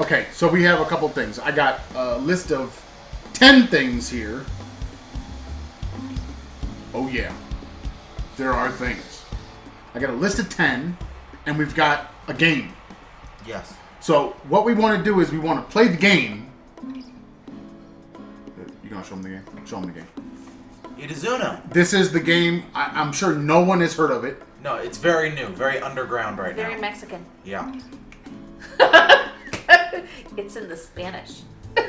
Okay, so we have a couple things. I got a list of 10 things here. Oh yeah, there are things. I got a list of 10, and we've got a game. Yes. So what we want to do is we want to play the game. You gonna show them the game? Show them the game. It is Uno. This is the game. I'm sure no one has heard of it. No, it's very new, very underground right now. Very Mexican. Yeah. It's in the Spanish.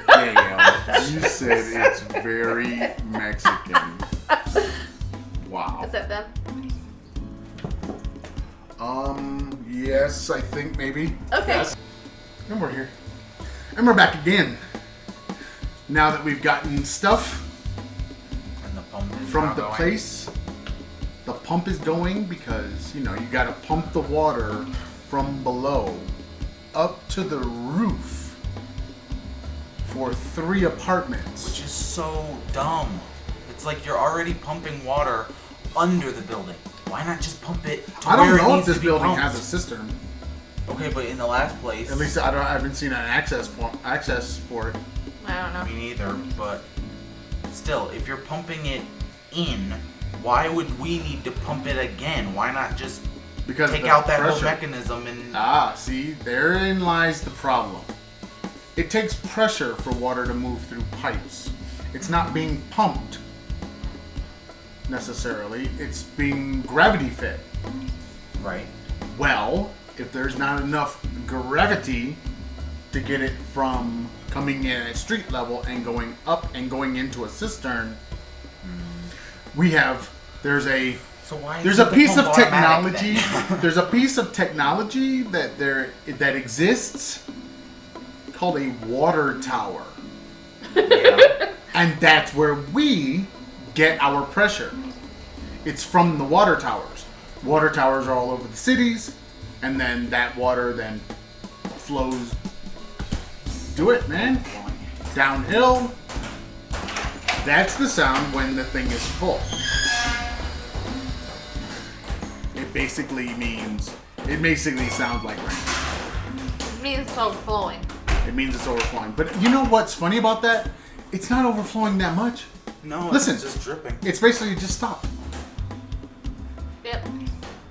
Damn, you said it's very Mexican. Wow. Is that them? Yes, I think maybe. Okay. Yes. And we're here. And we're back again. Now that we've gotten stuff And the pump is from now the going. place, the pump is going because, you gotta pump the water from below up to the roof for 3 apartments. Which is so dumb. It's like you're already pumping water under the building. Why not just pump it to I don't where it know if needs this to be building pumped? has a cistern. Okay, but in the last place... At least I haven't seen an access for it. I don't know. Me neither, but still, if you're pumping it in, why would we need to pump it again? Why not just Because take the out that whole pressure. mechanism and... See, therein lies the problem. It takes pressure for water to move through pipes. It's not being pumped, necessarily. It's being gravity fed. Right. Well, if there's not enough gravity to get it from coming in at street level and going up and going into a cistern, there's a So There's a piece of technology. There's a piece of technology that exists called a water tower, Yeah. and that's where we get our pressure. It's from the water towers. Water towers are all over the cities, and then that water then flows. Do it, man. Downhill. That's the sound when the thing is full. It basically sounds like rain. It means it's overflowing. It means it's overflowing. But you know what's funny about that? It's not overflowing that much. No, Listen. it's just dripping. It's basically just stopped. Yep.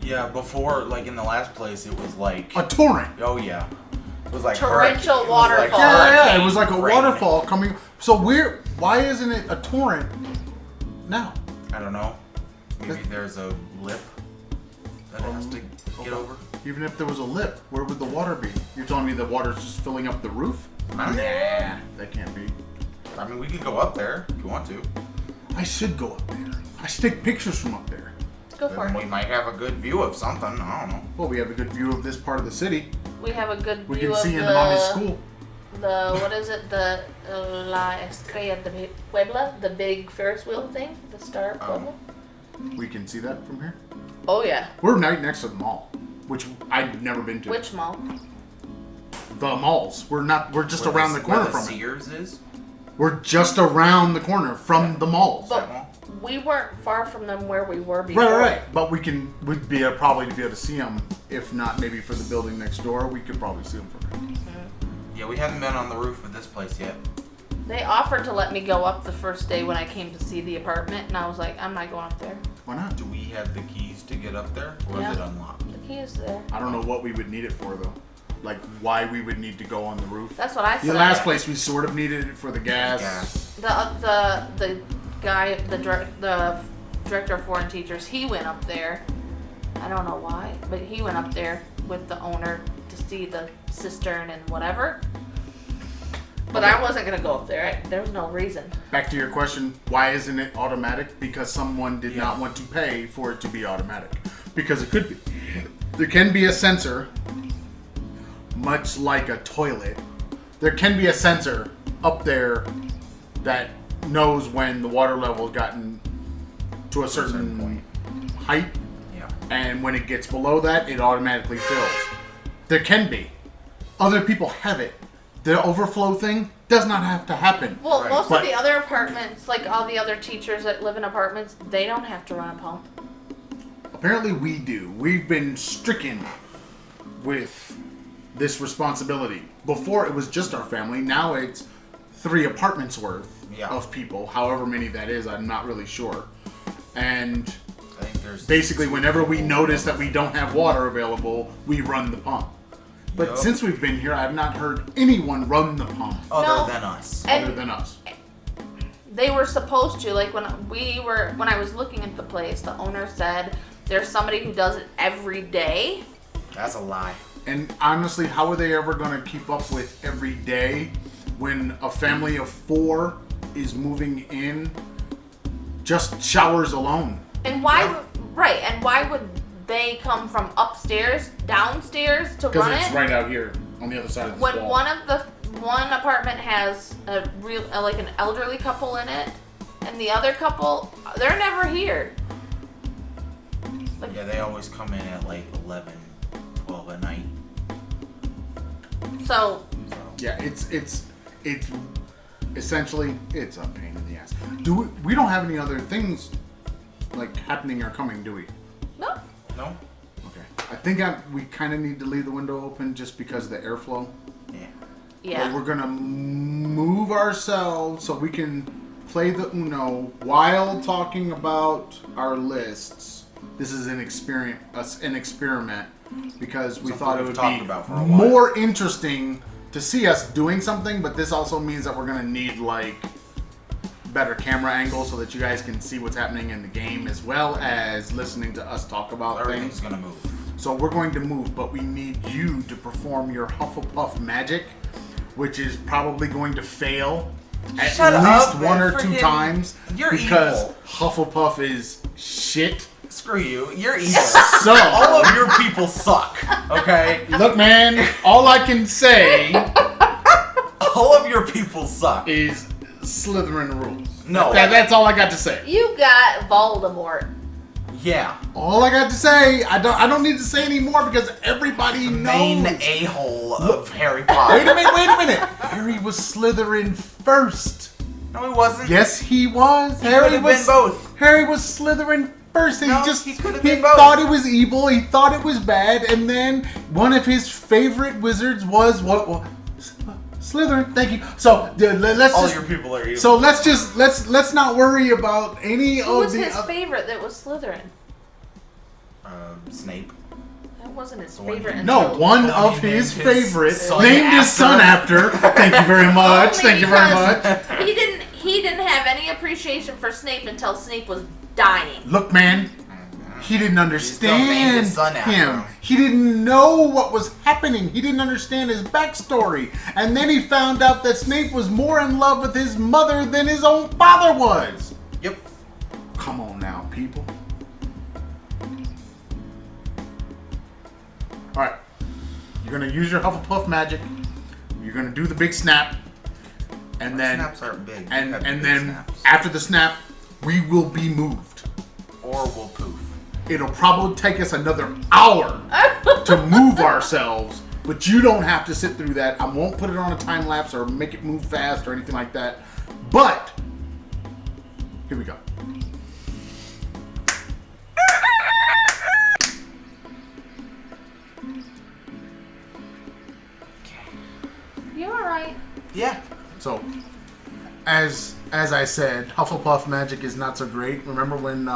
Yeah, before, like in the last place, it was like... A torrent. Oh, yeah. It was like... Torrential hurricane- it was like waterfall. Yeah, it was like a rain. waterfall coming. So why isn't it a torrent now? I don't know. Maybe there's a lip that it has to get over. Even if there was a lip, where would the water be? You're telling me the water's just filling up the roof? I don't know. Nah, that can't be. I mean, we could go up there if you want to. I should go up there. I should take pictures from up there. Go for Then we it. might have a good view of something. I don't know. Well, we have a good view of this part of the city. We have a good We view can of see into mommy's school. what is it? The La Estrella de Puebla, the big Ferris wheel thing, the Star of Puebla. We can see that from here. Oh yeah. We're right next to the mall, which I've never been to. Which mall? The malls. We're just Where around the corner where from it. Sears is? We're just around the corner from the malls. But mall? we weren't far from them where we were before. Right. But we'd be probably to be able to see them. If not, maybe for the building next door, we could probably see them from here. Yeah, we haven't been on the roof of this place yet. They offered to let me go up the first day when I came to see the apartment, and I was like, I'm not going up there. Why not? Do we have the keys to get up there? Or Yeah. is it unlocked? The key is there. I don't know what we would need it for though. Like why we would need to go on the roof. That's what I The said. last place we sort of needed it for the gas. Gas. The guy, the director of foreign teachers, he went up there. I don't know why, but he went up there with the owner to see the cistern and whatever. But I wasn't gonna go up there. There was no reason. Back to your question, why isn't it automatic? Because someone did Yeah. not want to pay for it to be automatic. Because it could be. There can be a sensor, much like a toilet. There can be a sensor up there that knows when the water level has gotten to a certain point. height, Yeah. and when it gets below that, it automatically fills. There can be. Other people have it. The overflow thing does not have to happen. Well, Right. most But- of the other apartments, like all the other teachers that live in apartments, they don't have to run a pump. Apparently we do. We've been stricken with this responsibility. Before it was just our family. Now it's 3 apartments worth of people. However many that is, I'm not really sure. And I think there's basically, whenever we notice that we don't have water available, we run the pump. But since we've been here, I've not heard anyone run the pump other than us. They were supposed to, like when I was looking at the place, the owner said there's somebody who does it every day. That's a lie. And honestly, how are they ever going to keep up with every day when a family of 4 is moving in just showers alone? And why would they come from upstairs, downstairs to run it? Because it's right out here on the other side of the wall. When one apartment has a real like an elderly couple in it, and the other couple, they're never here. Yeah, they always come in at like 11, 12 at night. So yeah, it's essentially it's a pain in the ass. We don't have any other things like happening or coming, do we? No. Okay. I think we kind of need to leave the window open just because of the airflow. Yeah. But we're gonna move ourselves so we can play the Uno while talking about our lists. This is an experiment because we thought it would be more interesting to see us doing something. But this also means that we're gonna need like better camera angles so that you guys can see what's happening in the game as well as listening to us talk about Everything's things. Gonna move. So we're going to move, but we need you to perform your Hufflepuff magic, which is probably going to fail at least 1 or 2 times. You're because evil. Hufflepuff is shit. Screw you. You're evil. So all of your people suck. Okay. Look, man. All I can say, all of your people suck. Is Slitherin rules. No. That's all I got to say. You got Voldemort. Yeah. All I got to say, I don't need to say any more because everybody knows. Main a-hole of Harry Potter. Wait a minute. Harry was Slytherin first. No, he wasn't. Yes, he was. Harry was both. Harry was Slytherin first, and he he thought it was evil. He thought it was bad, and then one of his favorite wizards was what? Slytherin. Thank you. So let's all your people are evil. So let's not worry about any Who of was the. his favorite that was Slytherin? Snape. That wasn't his one favorite. No, one of his favorites named his son after. Thank you very much. Thank you very much. He didn't have any appreciation for Snape until Snape was dying. Look, man. He didn't understand him. Him. He didn't know what was happening. He didn't understand his backstory. And then he found out that Snape was more in love with his mother than his own father was. Yep. Come on now, people. Alright. You're going to use your Hufflepuff magic. You're going to do the big snap. And then snaps aren't big. And then snaps. After the snap, we will be moved. Or we'll poof. It'll probably take us another hour to move ourselves, but you don't have to sit through that. I won't put it on a time lapse or make it move fast or anything like that. But here we go. You alright? Yeah. So, as I said, Hufflepuff magic is not so great. Remember when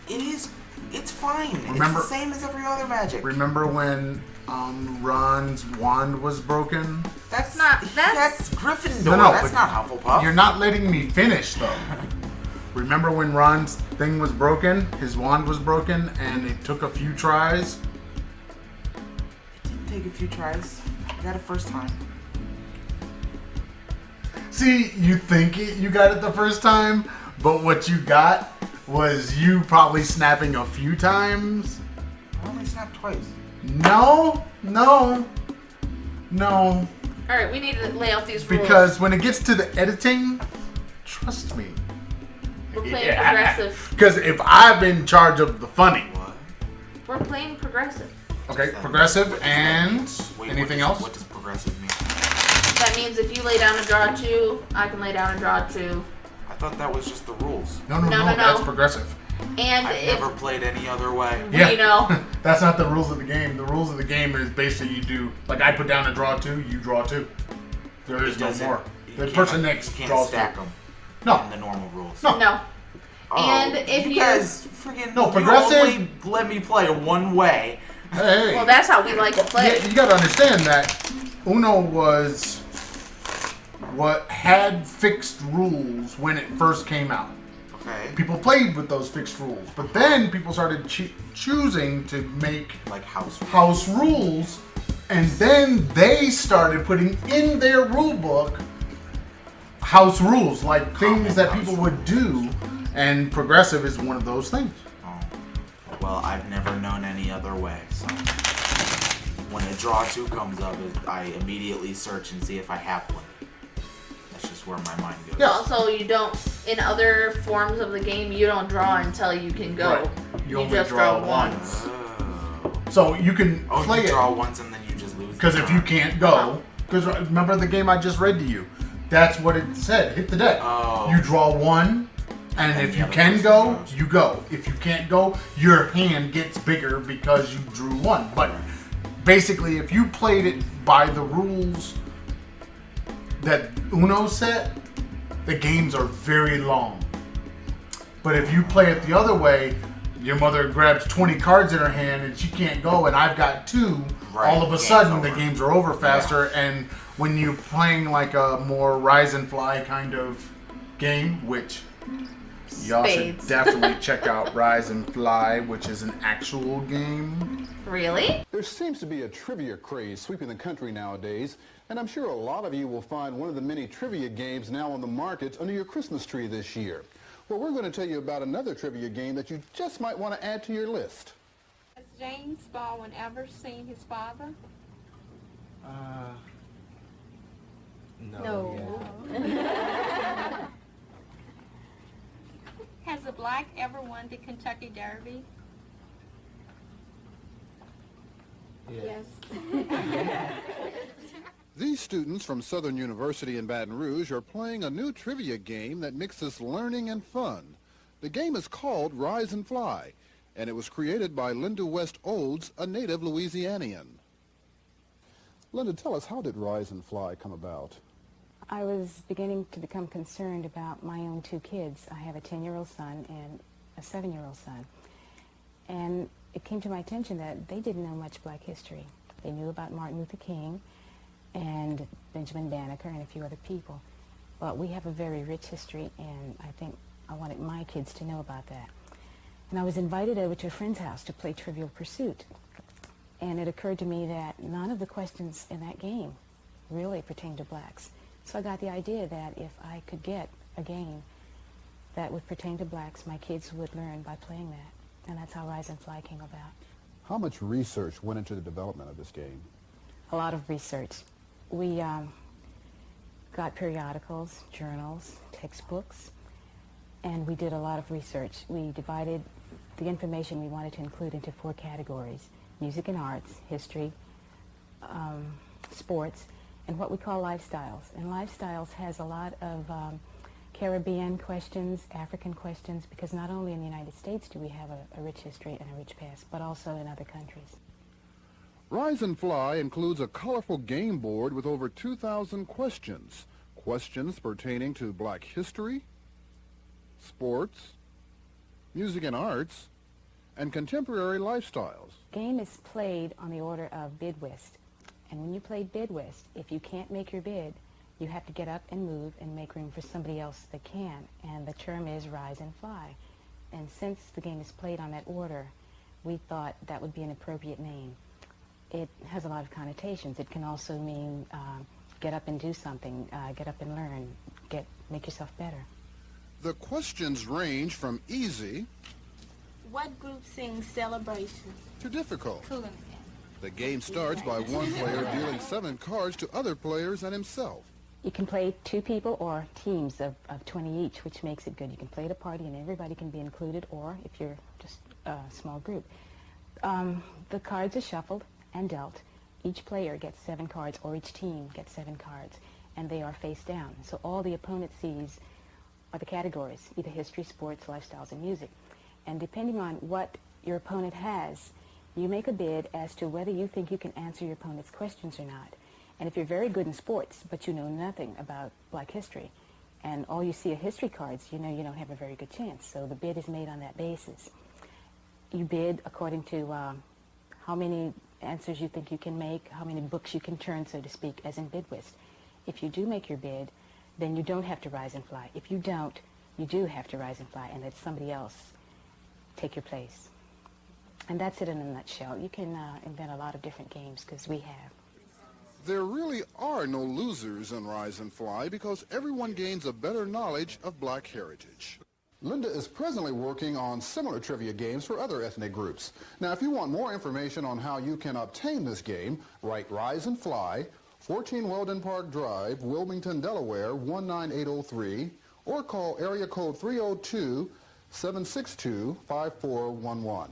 it is. It's fine. Remember, it's the same as every other magic. Remember when Ron's wand was broken? That's Gryffindor. No, that's not Hufflepuff. You're not letting me finish though. Remember when Ron's thing was broken? His wand was broken, and it took a few tries. It didn't take a few tries. You got it first time. See, you think you got it the first time, but what you got was you probably snapping a few times. I only snapped twice. No. Alright, we need to lay out these rules. Because when it gets to the editing, trust me. We're playing progressive. Because if I'm in charge of the funny. What? We're playing progressive. Okay, progressive and anything else? What does progressive mean? That means if you lay down and draw 2, I can lay down and draw 2. I thought that was just the rules. No, that's progressive. And I've never played any other way. We know. That's not the rules of the game. The rules of the game is basically you do, like I put down a draw 2, you draw 2. There is no more. The person next can't draws stack 2. them. No. In the normal rules. No. No. Oh, And if you you guys friggin' No, you progressive- only let me play one way. Hey. well, that's how we like to play. You gotta understand that Uno was what had fixed rules when it first came out. Okay. People played with those fixed rules, but then people started choosing to make Like house rules, and then they started putting in their rule book house rules, like things that people would do, and progressive is one of those things. Oh. Well, I've never known any other way, so when a draw 2 comes up, I immediately search and see if I have one. That's just where my mind goes. Yeah. Also, you don't, in other forms of the game, you don't draw until you can go. Right. You only just draw draw once. Oh. So you can play you it. draw once and then you just lose. Because if you can't go, because remember the game I just read to you, that's what it said. Hit the deck. Oh. You draw 1, and if the you other can person go, goes. you go. If you can't go, your hand gets bigger because you drew 1. But basically, if you played it by the rules that Uno set, the games are very long. But if you play it the other way, your mother grabs 20 cards in her hand and she can't go, and I've got 2. Right, All of a game's sudden, the over. games are over faster. And when you're playing like a more rise and fly kind of game, which y'all should Spades. definitely check out Rise and Fly, which is an actual game. Really? There seems to be a trivia craze sweeping the country nowadays, and I'm sure a lot of you will find one of the many trivia games now on the market under your Christmas tree this year. Well, we're going to tell you about another trivia game that you just might want to add to your list. Has James Baldwin ever seen his father? No. Has a black ever won the Kentucky Derby? Yes. These students from Southern University in Baton Rouge are playing a new trivia game that mixes learning and fun. The game is called Rise and Fly, and it was created by Linda West Olds, a native Louisianian. Linda, tell us, how did Rise and Fly come about? I was beginning to become concerned about my own 2 kids. I have a 10-year-old son and a 7-year-old son. And it came to my attention that they didn't know much black history. They knew about Martin Luther King and Benjamin Banneker and a few other people. But we have a very rich history, and I think I wanted my kids to know about that. And I was invited over to a friend's house to play Trivial Pursuit. And it occurred to me that none of the questions in that game really pertain to blacks. So I got the idea that if I could get a game that would pertain to blacks, my kids would learn by playing that. And that's how Rise and Fly came about. How much research went into the development of this game? A lot of research. We got periodicals, journals, textbooks, and we did a lot of research. We divided the information we wanted to include into 4 categories: music and arts, history, sports, and what we call lifestyles. And lifestyles has a lot of Caribbean questions, African questions, because not only in the United States do we have a rich history and a rich past, but also in other countries. Rise and Fly includes a colorful game board with over 2,000 questions. Questions pertaining to black history, sports, music and arts, and contemporary lifestyles. Game is played on the order of bid whist. And when you play bid whist, if you can't make your bid, you have to get up and move and make room for somebody else that can. And the term is Rise and Fly. And since the game is played on that order, we thought that would be an appropriate name. It has a lot of connotations. It can also mean get up and do something, get up and learn, make yourself better. The questions range from easy What group sings Celebration? to difficult. Cool. The game starts by one player dealing 7 cards to other players and himself. You can play 2 people or teams of 20 each, which makes it good. You can play at a party and everybody can be included, or if you're just a small group. The cards are shuffled and dealt. Each player gets 7 cards, or each team gets 7 cards, and they are face down. So all the opponent sees are the categories, either history, sports, lifestyles, and music. And depending on what your opponent has, You make a bid as to whether you think you can answer your opponent's questions or not. And if you're very good in sports, but you know nothing about Black history, and all you see are history cards, you know you don't have a very good chance. So the bid is made on that basis. You bid according to how many answers you think you can make, how many books you can turn, so to speak, as in bid whist. If you do make your bid, then you don't have to rise and fly. If you don't, you do have to rise and fly and let somebody else take your place. And that's it in a nutshell. You can invent a lot of different games, because we have. There really are no losers in Rise and Fly because everyone gains a better knowledge of Black heritage. Linda is presently working on similar trivia games for other ethnic groups. Now, if you want more information on how you can obtain this game, write Rise and Fly, 14 Weldon Park Drive, Wilmington, Delaware, 19803, or call area code 302-762-5411.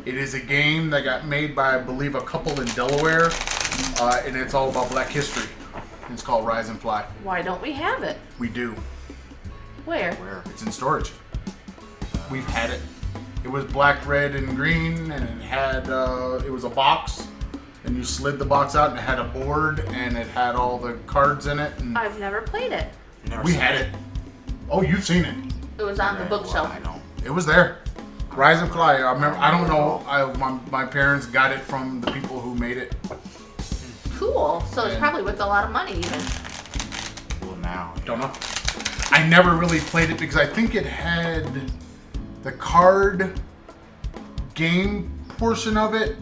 It is a game that got made by, I believe, a couple in Delaware, and it's all about Black history. It's called Rise and Fly. Why don't we have it? We do. Where? It's in storage. We've had it. It was black, red, and green, and it had it was a box, and you slid the box out, and it had a board, and it had all the cards in it. And I've never played it. we had it. Oh, you've seen it. It was on the bookshelf. I don't. It was there. Rise and Fly. I remember. I don't know. My parents got it from the people who made it. Cool. So it's And- probably worth a lot of money even. Well, now. Don't know. I never really played it because I think it had the card game portion of it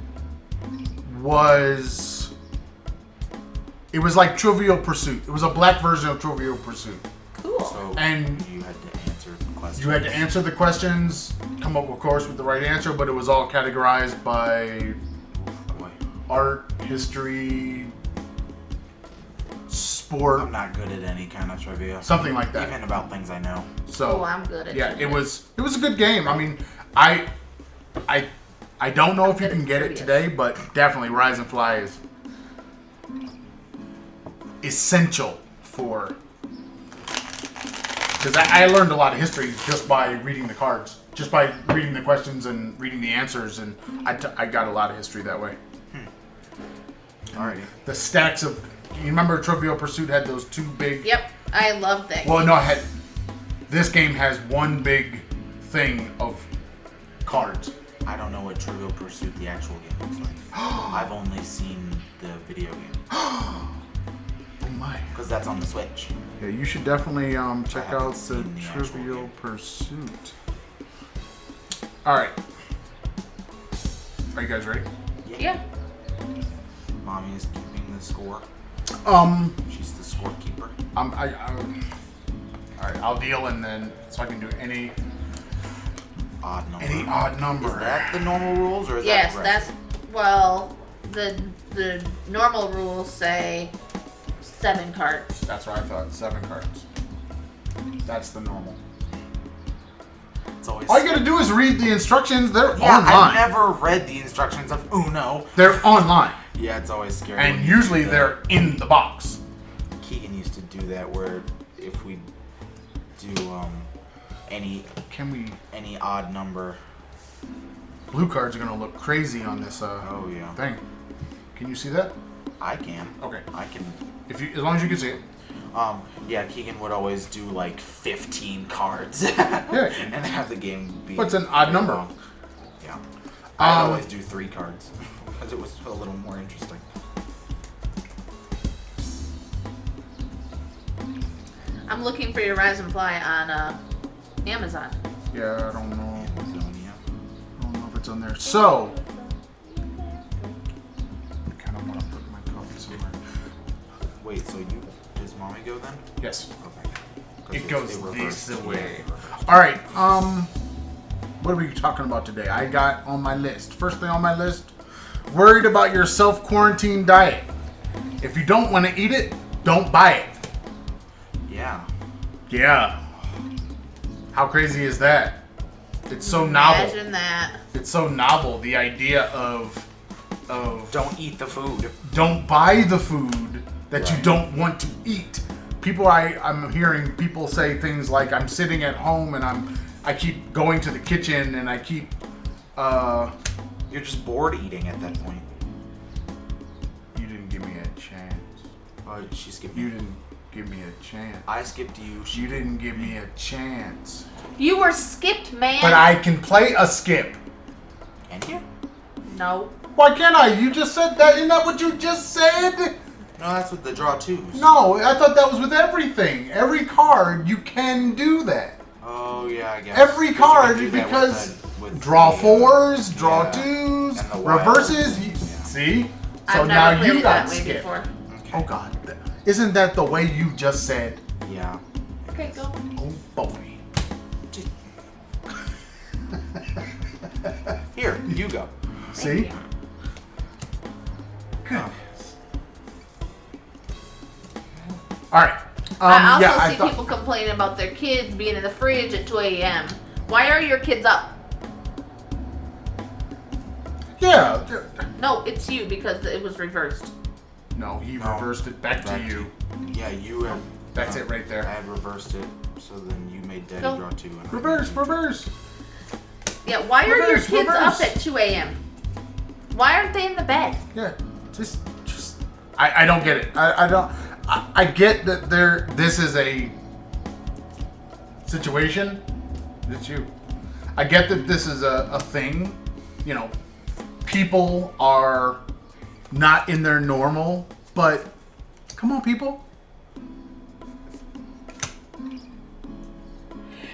was. It was like Trivial Pursuit. It was a black version of Trivial Pursuit. Cool. So And you had to answer the questions. you had to answer the questions, come up, of course, with the right answer, but it was all categorized by Boy, art, history, sport, I'm not good at any kind of trivia. something like that. Even about things I know. So Oh, I'm good at yeah, trivia. it was a good game. I mean, I don't know if you good can at get it trivia. today, but definitely Rise and Fly is essential for. Because I learned a lot of history just by reading the cards, just by reading the questions and reading the answers, and I got a lot of history that way. Alrighty. The stacks of, you remember Trivial Pursuit had those two big. Yep. I love that. Well, no, this game has one big thing of cards. I don't know what Trivial Pursuit the actual game looks like. I've only seen the video game Oh my! because that's on the Switch. Yeah, you should definitely check haven't out the seen the actual Trivial game. Pursuit. All right, are you guys ready? Yeah. Mommy is keeping the score. She's the scorekeeper. All right, I'll deal, and then so I can do any Odd number. odd number. Is that the normal rules or is Yes, that that's the normal rules say 7 cards. That's what I thought. 7 cards. That's the normal. It's always All you gotta do is read the instructions. They're yeah, online. I've never read the instructions of Uno. They're online, Yeah, it's always scary. and when you usually do that. they're in the box. Keegan used to do that where if we do any odd number. Blue cards are gonna look crazy on this Oh yeah. thing. Can you see that? I can. Okay. I can. If you, as long as you can see it. Yeah, Keegan would always do like 15 cards Yeah. and have the game be. What's an odd number? long. Yeah. I'd always do 3 cards because it was a little more interesting. I'm looking for your Rise and Fly on Amazon. Yeah, I don't know. Amazonia. I don't know if it's on there. So, I kind of want to put my coffee somewhere. Wait, so does Mommy go then? Yes. Okay. 'Cause It goes reversed. this Yeah, way. it reversed. All right. What are we talking about today? I got on my list. First thing on my list, worried about your self-quarantine diet. If you don't want to eat it, don't buy it. Yeah. Yeah. How crazy is that? It's so novel. Imagine that. It's so novel. The idea of Don't eat the food. don't buy the food that you Right. don't want to eat. I'm hearing people say things like, I'm sitting at home and I keep going to the kitchen and I keep You're just bored eating at that point. You didn't give me a chance. Oh, she skipped You you. didn't give me a chance. I skipped you. You didn't give me a chance. You were skipped, man. But I can play a skip. Can you? No. Why can't I? You just said that. Isn't that what you just said? No, that's with the draw twos. No, I thought that was with everything. Every card, you can do that. Oh, yeah, I guess. Every 'Cause you card, can do that because with draw the, fours, draw yeah, twos, and the wild. reverses. Yeah. See? So I've now never you played got that way skipped. before. Okay. Oh God, isn't that the way you just said? Yeah. Okay, go. Oh boy. Here, you go. See? you. Goodness. All right. I also yeah, see I thought. people complaining about their kids being in the fridge at 2 a.m. Why are your kids up? Yeah. No, it's you because it was reversed. No, he No. reversed it back to Back you. Yeah, you had. That's it right I there. had reversed it, so then you made Daddy Go. draw two. And I Reverse, made you two. reverse. Yeah, why are your Reverse, kids reverse. up at 2 a.m.? Why aren't they in the bed? Yeah, just. I don't get it. I don't. I get that this is a situation. It's you. I get that this is a thing. You know, people are not in their normal, but come on, people.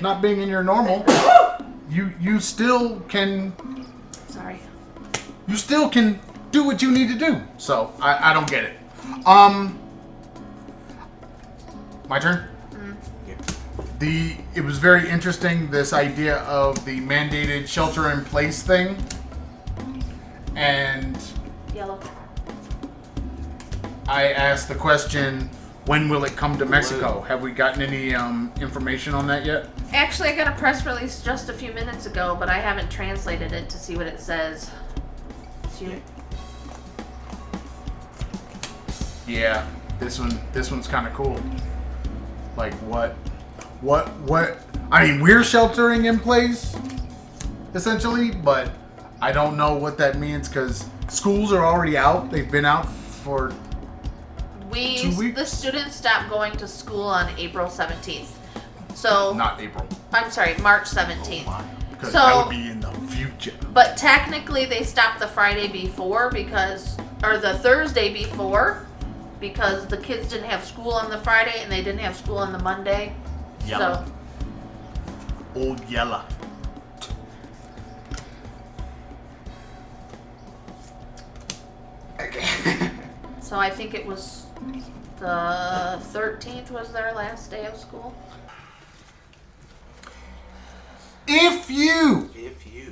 Not being in your normal, you still can. Sorry. You still can do what you need to do. So I don't get it. My turn. Yeah. It was very interesting, this idea of the mandated shelter in place thing, and Yellow. I asked the question, when will it come to Mexico? Have we gotten any information on that yet? Actually, I got a press release just a few minutes ago, but I haven't translated it to see what it says. It's you. Yeah, this one's kind of cool. Like what? I mean, we're sheltering in place, essentially, but I don't know what that means because schools are already out. They've been out for 2 weeks? The students stopped going to school on April 17th. So, not April, I'm sorry, March Oh 17th. my. because So- that would be in the future. But technically, they stopped the Friday before or the Thursday before, because the kids didn't have school on the Friday and they didn't have school on the Monday. Yellow. So, Old Yella. so I think it was the 13th was their last day of school. If you If you.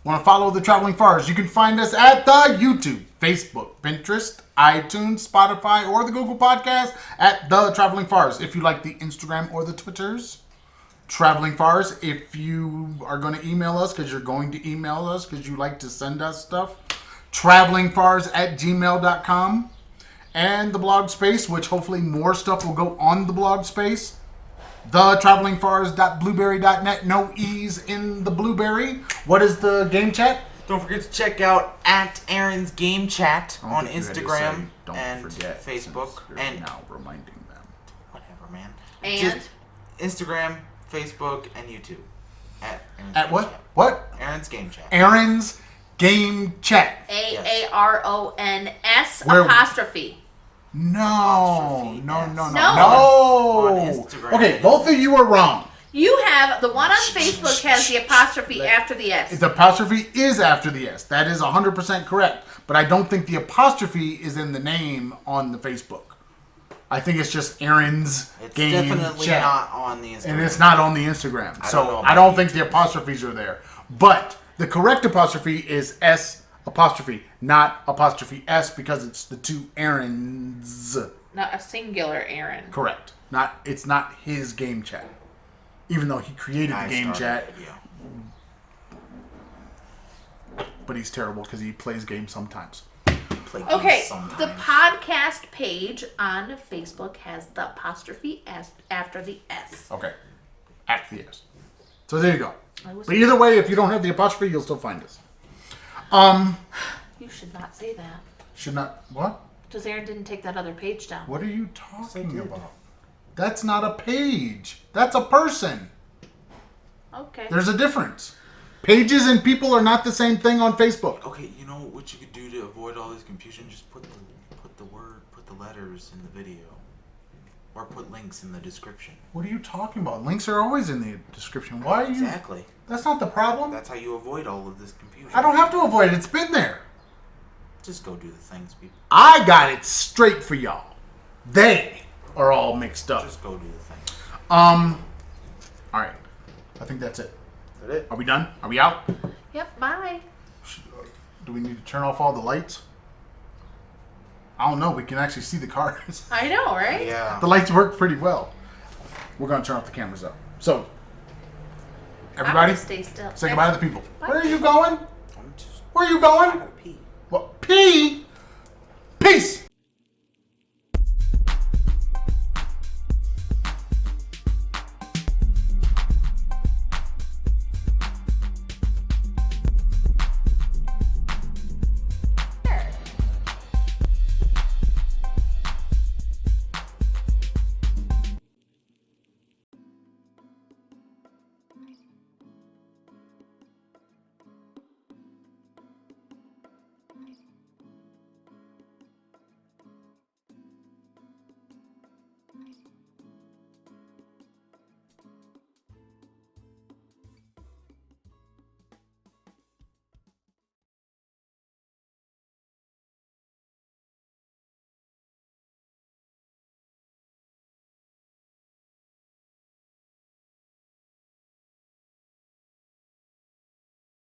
want to follow the Traveling Farrs, you can find us at the YouTube, Facebook, Pinterest, iTunes, Spotify, or the Google Podcast at the Traveling Farrs. If you like the Instagram or the Twitters, Traveling Farrs. If you are going to email us, because you're going to email us because you like to send us stuff, travelingfars@gmail.com. And the blog space, which hopefully more stuff will go on the blog space. thetravelingfars.blueberry.net. No E's in the Blueberry. What is the game chat? Don't forget to check out at Aaron's Game Chat I don't on think you had to Instagram say, don't and forget, Facebook since you're and now reminding them. whatever, man. And Just Instagram, Facebook, and YouTube. At Aaron's At Game what? Chat. What? Aaron's Game Chat. Aaron's game chat. AARONS Where- apostrophe. No, Apostrophe no, S. no, no, No. no. On Instagram. Okay, both of you are wrong. You have the one on Facebook has the apostrophe after the S. The apostrophe is after the S. That is 100% correct. But I don't think the apostrophe is in the name on the Facebook. I think it's just Aaron's It's game definitely chat. not on the Instagram. And it's not on the Instagram. I don't know So about I don't the think the apostrophes are there. But the correct apostrophe is S apostrophe, not apostrophe S, because it's the two Aarons. Not a singular Aaron. Correct. It's not his game chat. Even though he created I the game started chat, it, yeah. but he's terrible because he plays games sometimes. Play games Okay, sometimes. the podcast page on Facebook has the apostrophe S after the S. Okay. After the S. So there you go. I was- But either way, if you don't have the apostrophe, you'll still find us. You should not say that. Should not. What? Because Aaron didn't take that other page down. What are you talking about? That's not a page. That's a person. Okay. There's a difference. Pages and people are not the same thing on Facebook. Okay, you know what you could do to avoid all this confusion? Just put the letters in the video, or put links in the description. What are you talking about? Links are always in the description. Why are you? Exactly. That's not the problem. That's how you avoid all of this confusion. I don't have to avoid it. It's been there. Just go do the things, people. I got it straight for y'all. They are all mixed up. Just go do the things. All right. I think that's it. Is that it? Are we done? Are we out? Yep, bye. Do we need to turn off all the lights? I don't know. We can actually see the cars. I know, right? Yeah. The lights work pretty well. We're going to turn off the cameras up. So, everybody, Stay still. say goodbye to the people. Bye. Where are you going? I'm just. Where are you I going? gotta pee. What? Pee? Peace!